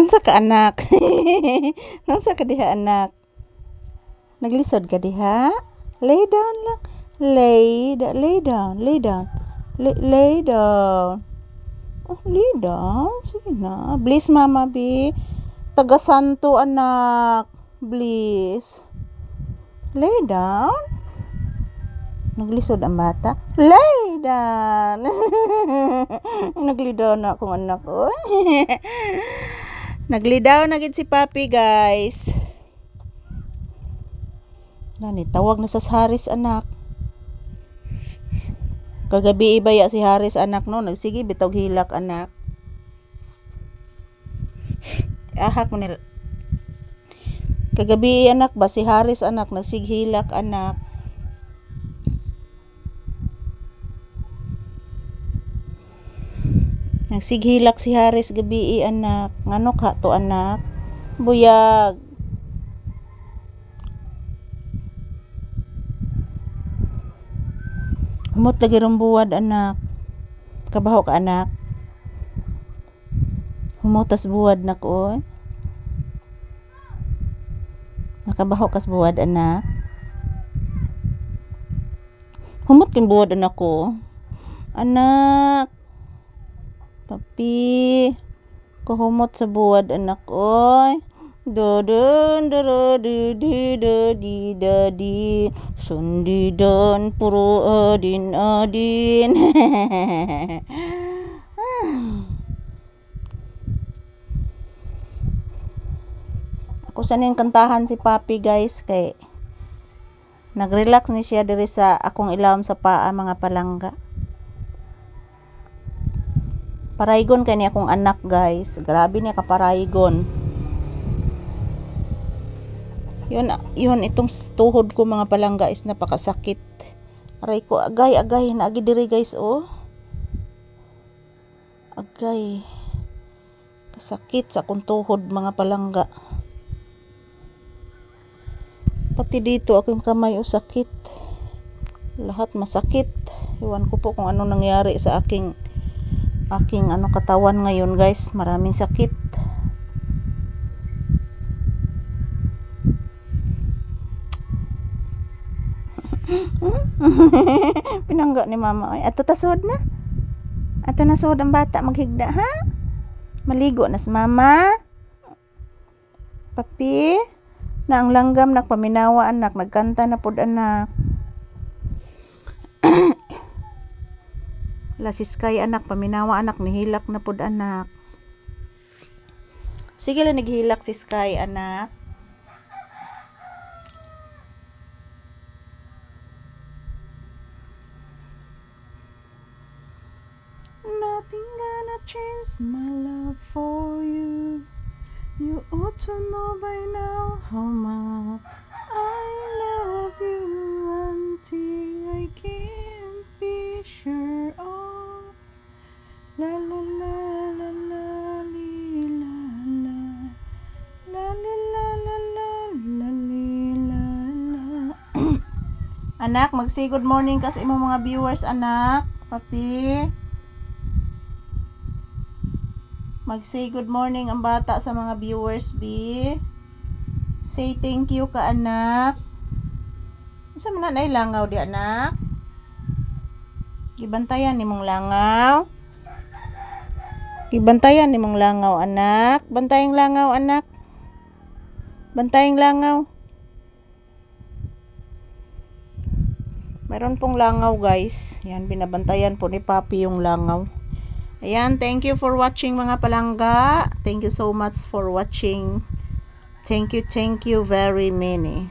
Unsa ka anak? Unsa ka diha anak? Naglisod ka diha? Lay down lang. Lay down. Lay down. Oh, lay down. Sige na. Bliss mama bi. Taga santo anak. Bliss. Lay down. Naglisod ang bata. Lay down. Naglidaw na akong anak. Oh. Naglidaw na gid si Papi, guys. Nani, tawag na sa Haris anak. Kagabi ibaya si Haris anak no, nagsige bitog hilak anak. Ahak mo nila. Kagabi anak ba si Haris anak nagsighilak anak. Nagsighilak si Haris gabi anak. Ngano ka to anak? Buyag. Humot lagi rong buwad anak. Kabaho ka anak. Humutas buwad na ko. Nakabaho kas buwad anak. Humot kin buwad anak ko. Anak. Papi. Kahumot sa buwad anak oy. Dodon dorodi dodi dadi sundidan puro adin adin. Ako sa ning kantahan si Papi guys kay nagrelax ni siya diri sa akong ilawom sa paa mga palangga. Paraygon kay ni akong anak guys. Grabe niya kaparaygon. Yun itong tuhod ko mga palangga is napakasakit. Aray ko agay naagi diri guys oh. Agay. Kasakit sa akong tuhod mga palangga. Pati dito aking kamay o sakit. Lahat masakit. Iwan ko po kung ano nangyari sa aking katawan ngayon guys. Maraming sakit. Pinangga ni mama. Ay, ato tasod na. Ato nasod ang bata maghigda ha. Maligo na si mama. Papi. Na ang langgam nagpaminawa anak. Nagkanta na pod anak. Lasiskay anak. Paminawa anak. Nihilak na pod anak. Sige lang naghilak si Sky anak. Nothing gonna change my love for you. You ought to know by now how much I love you. One thing I can't be sure of. La la la la la li, la la la li, la la la la li, la la. Anak, mag-say good morning ka sa imong mga viewers anak. Papi. Mag-say good morning ang bata sa mga viewers, B. Say thank you ka, anak. Sa man na langaw di, anak. Gibantayan ni mong langaw. Gibantayan ni mong langaw, anak. Bantayang langaw, anak. Bantayang langaw. Meron pong langaw, guys. Yan, binabantayan po ni Papi yung langaw. Ayan, thank you for watching mga palangga. Thank you so much for watching. Thank you very many.